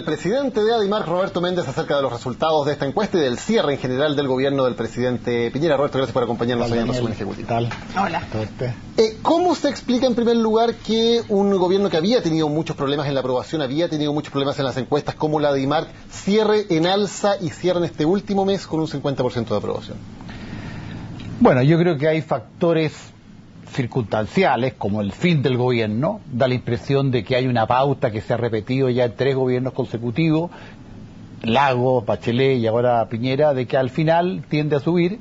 El presidente de ADIMARC, Roberto Méndez, acerca de los resultados de esta encuesta y del cierre en general del gobierno del presidente Piñera. Roberto, gracias por acompañarnos hoy en Resumen Ejecutivo. Hola. ¿Cómo se explica, en primer lugar, que un gobierno que había tenido muchos problemas en la aprobación, había tenido muchos problemas en las encuestas, como la ADIMARC, cierre en alza y cierre en este último mes con un 50% de aprobación? Bueno, yo creo que hay factores circunstanciales, como el fin del gobierno. Da la impresión de que hay una pauta que se ha repetido ya en 3 gobiernos consecutivos, Lagos, Bachelet y ahora Piñera, de que al final tiende a subir.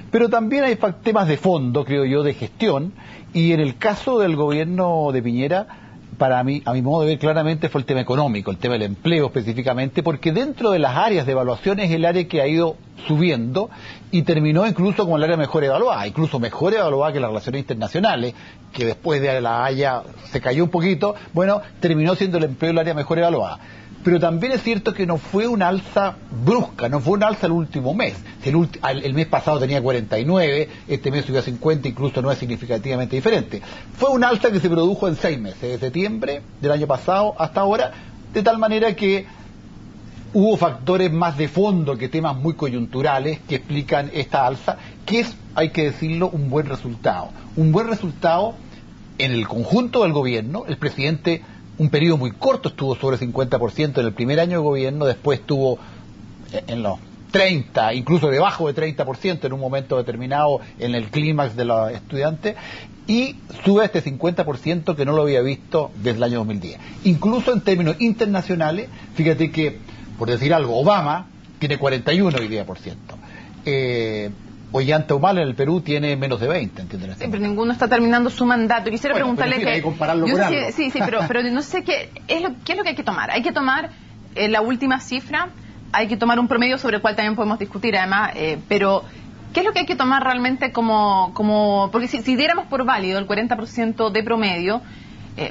Pero también hay temas de fondo, creo yo, de gestión, y en el caso del gobierno de Piñera, para mí, a mi modo de ver claramente, fue el tema económico, el tema del empleo específicamente, porque dentro de las áreas de evaluación es el área que ha ido subiendo y terminó incluso como el área mejor evaluada, incluso mejor evaluada que las relaciones internacionales, que después de la Haya se cayó un poquito. Bueno, terminó siendo el empleo el área mejor evaluada. Pero también es cierto que no fue una alza brusca, no fue una alza el último mes. El mes pasado tenía 49, este mes subió a 50, incluso no es significativamente diferente. Fue una alza que se produjo en 6 meses, de septiembre del año pasado hasta ahora, de tal manera que hubo factores más de fondo que temas muy coyunturales que explican esta alza, que es, hay que decirlo, un buen resultado. Un buen resultado en el conjunto del gobierno. El presidente, un periodo muy corto, estuvo sobre 50% en el primer año de gobierno, después estuvo en los 30, incluso debajo de 30% en un momento determinado en el clímax de los estudiantes, y sube a este 50% que no lo había visto desde el año 2010. Incluso en términos internacionales, fíjate que, por decir algo, Obama tiene 41 hoy día por ciento. Ollanta Humala en el Perú tiene menos de 20, ¿entienden? Sí, pero ninguno está terminando su mandato. Quisiera preguntarle hay que compararlo con algo. Sí, pero no sé qué es lo que hay que tomar. Hay que tomar la última cifra, hay que tomar un promedio sobre el cual también podemos discutir además, pero ¿qué es lo que hay que tomar realmente como porque si diéramos por válido el 40% de promedio,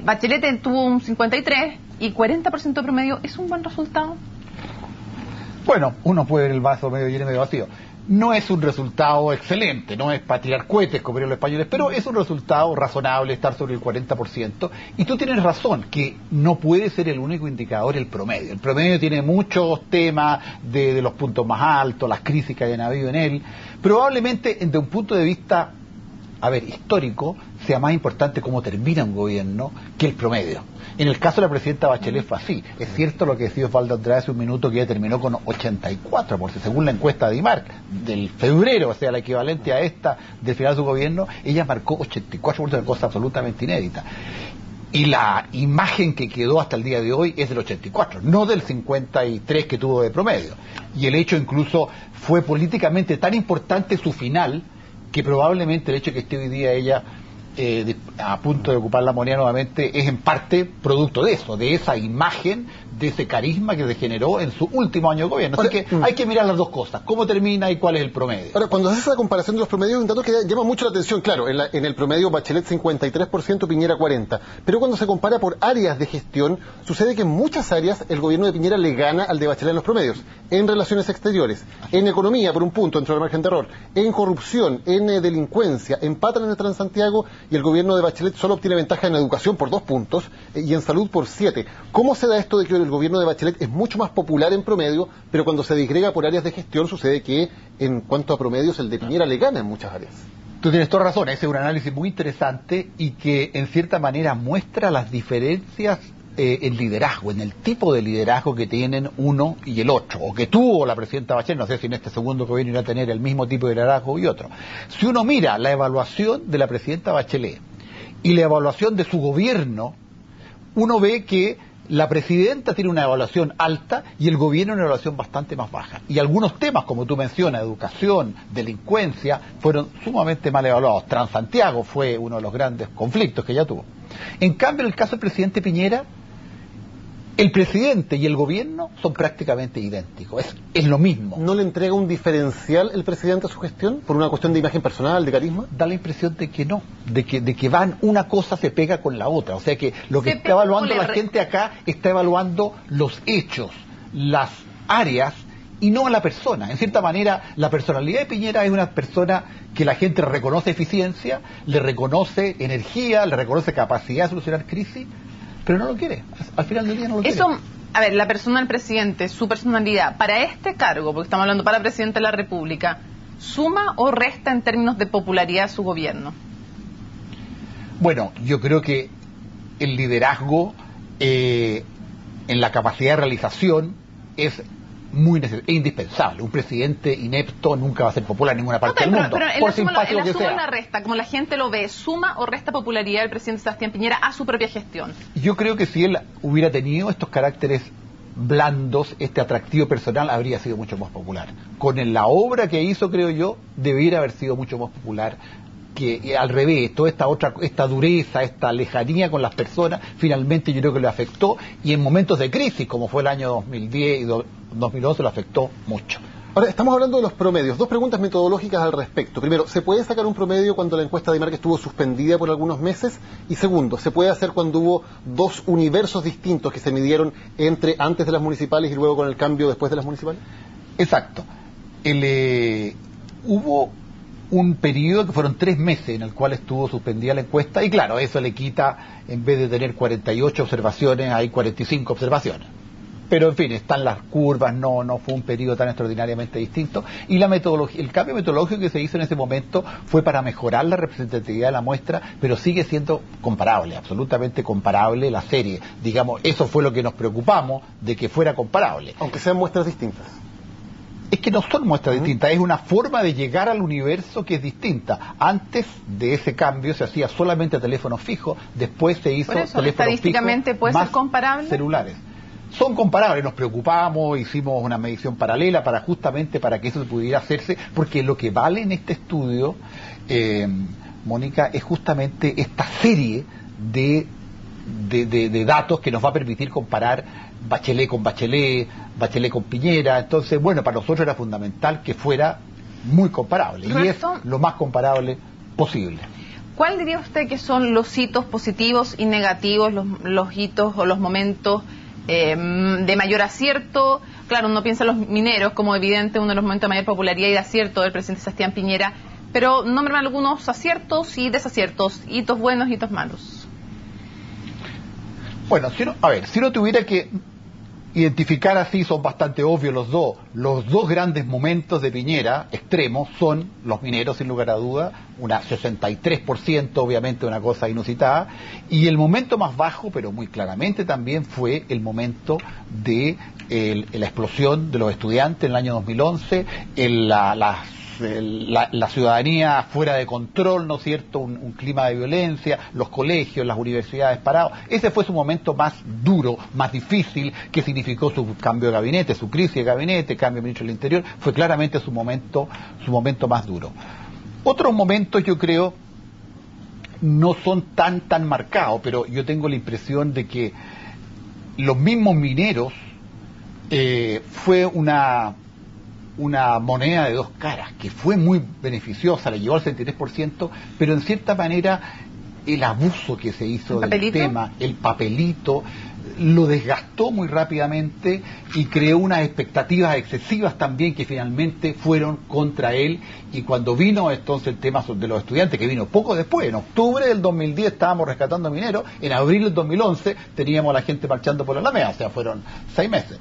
Bachelet tuvo un 53 y 40% de promedio, ¿es un buen resultado? Bueno, uno puede ver el vaso medio lleno y medio vacío. No es un resultado excelente, no es para tirar cohetes, como dirían los españoles, pero es un resultado razonable estar sobre el 40%. Y tú tienes razón, que no puede ser el único indicador el promedio. El promedio tiene muchos temas de los puntos más altos, las crisis que hayan habido en él. Probablemente, desde un punto de vista, histórico, sea más importante cómo termina un gobierno que el promedio. En el caso de la presidenta Bachelet fue así. Es cierto lo que decía Osvaldo Andrade hace un minuto, que ella terminó con 84%, según la encuesta de ADIMARC del febrero, o sea, la equivalente a esta del final de su gobierno, ella marcó 84%, una cosa absolutamente inédita. Y la imagen que quedó hasta el día de hoy es del 84, no del 53 que tuvo de promedio. Y el hecho incluso fue políticamente tan importante su final, que probablemente el hecho de que esté hoy día ella a punto de ocupar la moneda nuevamente es en parte producto de eso, de esa imagen, de ese carisma que se generó en su último año de gobierno. Así que hay que mirar las dos cosas, cómo termina y cuál es el promedio. Ahora, cuando haces esa comparación de los promedios, un dato que llama mucho la atención. Claro, en el promedio Bachelet 53%, Piñera 40%, pero cuando se compara por áreas de gestión, sucede que en muchas áreas el gobierno de Piñera le gana al de Bachelet en los promedios, en relaciones exteriores, en economía por un punto dentro del margen de error, en corrupción, en delincuencia, empatan en el Transantiago, y el gobierno de Bachelet solo obtiene ventaja en educación por 2 puntos y en salud por 7. ¿Cómo se da esto de que el gobierno de Bachelet es mucho más popular en promedio, pero cuando se disgrega por áreas de gestión sucede que en cuanto a promedios el de Piñera le gana en muchas áreas? Tú tienes toda razón, ese es un análisis muy interesante y que en cierta manera muestra las diferencias en liderazgo, en el tipo de liderazgo que tienen uno y el otro, o que tuvo la presidenta Bachelet. No sé si en este segundo gobierno irá a tener el mismo tipo de liderazgo y otro. Si uno mira la evaluación de la presidenta Bachelet y la evaluación de su gobierno, uno ve que la presidenta tiene una evaluación alta y el gobierno una evaluación bastante más baja. Y algunos temas, como tú mencionas, educación, delincuencia, fueron sumamente mal evaluados. Transantiago fue uno de los grandes conflictos que ella tuvo. En cambio, en el caso del presidente Piñera, el presidente y el gobierno son prácticamente idénticos, es lo mismo. ¿No le entrega un diferencial el presidente a su gestión por una cuestión de imagen personal, de carisma? Da la impresión de que no, de que van, una cosa se pega con la otra. O sea que lo que está evaluando la gente acá está evaluando los hechos, las áreas y no a la persona. En cierta manera, la personalidad de Piñera es una persona que la gente reconoce eficiencia, le reconoce energía, le reconoce capacidad de solucionar crisis, pero no lo quiere. Al final del día no lo quiere. A ver, la persona del presidente, su personalidad, para este cargo, porque estamos hablando para presidente de la República, ¿suma o resta en términos de popularidad a su gobierno? Bueno, yo creo que el liderazgo en la capacidad de realización es indispensable. Un presidente inepto nunca va a ser popular en ninguna parte del mundo, por simpático que sea. La resta, como la gente lo ve, ¿suma o resta popularidad el presidente Sebastián Piñera a su propia gestión? Yo creo que si él hubiera tenido estos caracteres blandos, este atractivo personal, habría sido mucho más popular. Con la obra que hizo, creo yo, debiera haber sido mucho más popular que al revés. Toda esta dureza, esta lejanía con las personas, finalmente yo creo que le afectó, y en momentos de crisis, como fue el año 2010 y 2011, lo afectó mucho. Ahora, estamos hablando de los promedios. Dos preguntas metodológicas al respecto. Primero, ¿se puede sacar un promedio cuando la encuesta de Marca estuvo suspendida por algunos meses? Y segundo, ¿se puede hacer cuando hubo dos universos distintos que se midieron entre antes de las municipales y luego con el cambio después de las municipales? Exacto. Hubo un periodo que fueron 3 meses en el cual estuvo suspendida la encuesta, y claro, eso le quita, en vez de tener 48 observaciones, hay 45 observaciones. Pero en fin, están las curvas, no fue un periodo tan extraordinariamente distinto, y la metodología, el cambio metodológico que se hizo en ese momento fue para mejorar la representatividad de la muestra, pero sigue siendo comparable, absolutamente comparable la serie. Digamos, eso fue lo que nos preocupamos, de que fuera comparable. Aunque sean muestras distintas. Es que no son muestras distintas, es una forma de llegar al universo que es distinta. Antes de ese cambio se hacía solamente a teléfonos fijos, después se hizo teléfonos estadísticamente fijos puede más ser comparable. Celulares. Son comparables, nos preocupamos, hicimos una medición paralela justamente para que eso pudiera hacerse, porque lo que vale en este estudio, Mónica, es justamente esta serie de datos que nos va a permitir comparar Bachelet con Bachelet, Bachelet con Piñera. Entonces, bueno, para nosotros era fundamental que fuera muy comparable, y es lo más comparable posible. ¿Cuál diría usted que son los hitos positivos y negativos, los hitos o los momentos de mayor acierto? Claro, uno piensa en los mineros como evidente uno de los momentos de mayor popularidad y de acierto del presidente Sebastián Piñera, pero nómbrame algunos aciertos y desaciertos, hitos buenos, hitos malos. Bueno, si uno tuviera que identificar así, son bastante obvios los dos. Los dos grandes momentos de Piñera, extremos, son los mineros, sin lugar a duda, una 63%, obviamente una cosa inusitada, y el momento más bajo, pero muy claramente también, fue el momento de la explosión de los estudiantes en el año 2011, la ciudadanía fuera de control, ¿no es cierto?, un clima de violencia, los colegios, las universidades parados. Ese fue su momento más duro, más difícil, que significó su cambio de gabinete, su crisis de gabinete, cambio de ministro del Interior, fue claramente su momento más duro. Otros momentos, yo creo, no son tan marcados, pero yo tengo la impresión de que los mismos mineros fue una moneda de dos caras, que fue muy beneficiosa, le llegó al 63%, pero en cierta manera el abuso que se hizo del tema, el papelito, lo desgastó muy rápidamente y creó unas expectativas excesivas también que finalmente fueron contra él. Y cuando vino entonces el tema de los estudiantes, que vino poco después, en octubre del 2010 estábamos rescatando mineros, en abril del 2011 teníamos a la gente marchando por la Alameda, o sea, fueron 6 meses.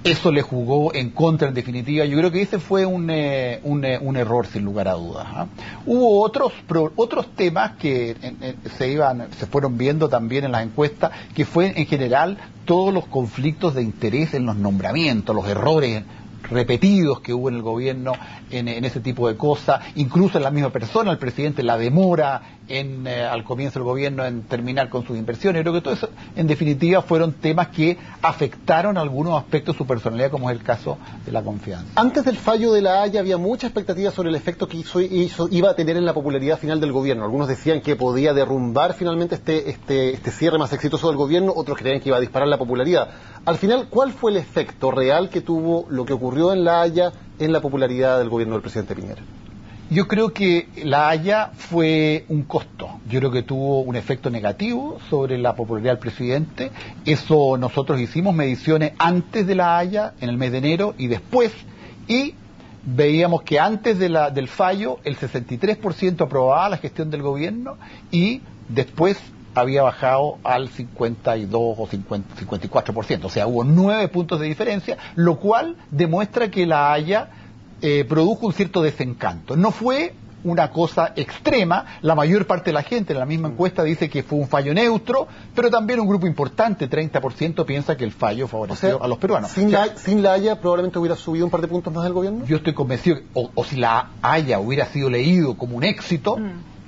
Eso le jugó en contra, en definitiva. Yo creo que ese fue un error, sin lugar a dudas, ¿eh? Hubo otros temas que se fueron viendo también en las encuestas, que fue en general todos los conflictos de interés en los nombramientos, los errores repetidos que hubo en el gobierno en ese tipo de cosas, incluso en la misma persona, el presidente, la demora al comienzo del gobierno en terminar con sus inversiones. Creo que todo eso, en definitiva, fueron temas que afectaron algunos aspectos de su personalidad, como es el caso de la confianza. Antes del fallo de La Haya había mucha expectativa sobre el efecto que iba a tener en la popularidad final del gobierno. Algunos decían que podía derrumbar finalmente este cierre más exitoso del gobierno, otros creían que iba a disparar la popularidad. Al final, ¿cuál fue el efecto real que tuvo lo que ocurrió en La Haya en la popularidad del gobierno del presidente Piñera? Yo creo que La Haya fue un costo. Yo creo que tuvo un efecto negativo sobre la popularidad del presidente. Eso, nosotros hicimos mediciones antes de La Haya, en el mes de enero, y después, y veíamos que antes del fallo el 63% aprobaba la gestión del gobierno, y después había bajado al 52 o 54%, o sea, hubo 9 puntos de diferencia, lo cual demuestra que La Haya produjo un cierto desencanto. No fue una cosa extrema, la mayor parte de la gente en la misma encuesta dice que fue un fallo neutro, pero también un grupo importante, 30%, piensa que el fallo favoreció a los peruanos. Sin La Haya probablemente hubiera subido un par de puntos más del gobierno. Yo estoy convencido, o si La Haya hubiera sido leído como un éxito,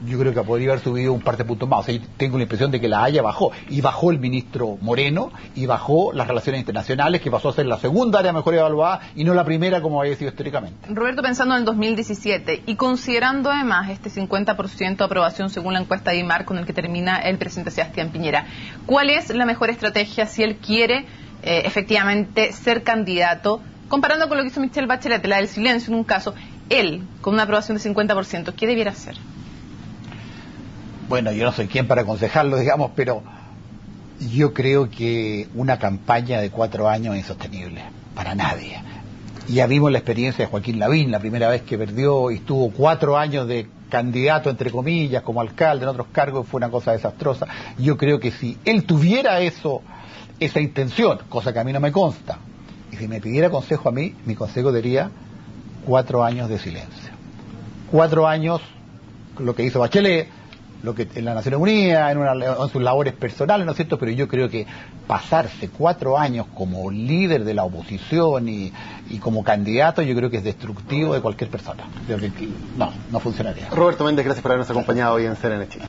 yo creo que podría haber subido un par de puntos más. O sea, yo tengo la impresión de que La Haya bajó, y bajó el ministro Moreno, y bajó las relaciones internacionales, que pasó a ser la segunda área mejor evaluada, y no la primera como había sido históricamente. Roberto, pensando en el 2017, y considerando además este 50% de aprobación según la encuesta de IMAR con el que termina el presidente Sebastián Piñera, ¿cuál es la mejor estrategia si él quiere efectivamente ser candidato? Comparando con lo que hizo Michelle Bachelet, la del silencio en un caso, él, con una aprobación de 50%, ¿qué debiera hacer? Bueno, yo no soy quien para aconsejarlo, digamos, pero yo creo que una campaña de 4 años es insostenible para nadie. Ya vimos la experiencia de Joaquín Lavín, la primera vez que perdió y estuvo 4 años de candidato, entre comillas, como alcalde en otros cargos, fue una cosa desastrosa. Yo creo que si él tuviera esa intención, cosa que a mí no me consta, y si me pidiera consejo a mí, mi consejo diría 4 años de silencio. 4 años, lo que hizo Bachelet, lo que en la Naciones Unidas, en sus labores personales, ¿no es cierto? Pero yo creo que pasarse 4 años como líder de la oposición y como candidato, yo creo que es destructivo de cualquier persona. Creo que no funcionaría. Roberto Méndez, gracias por habernos acompañado hoy en CNN Chile.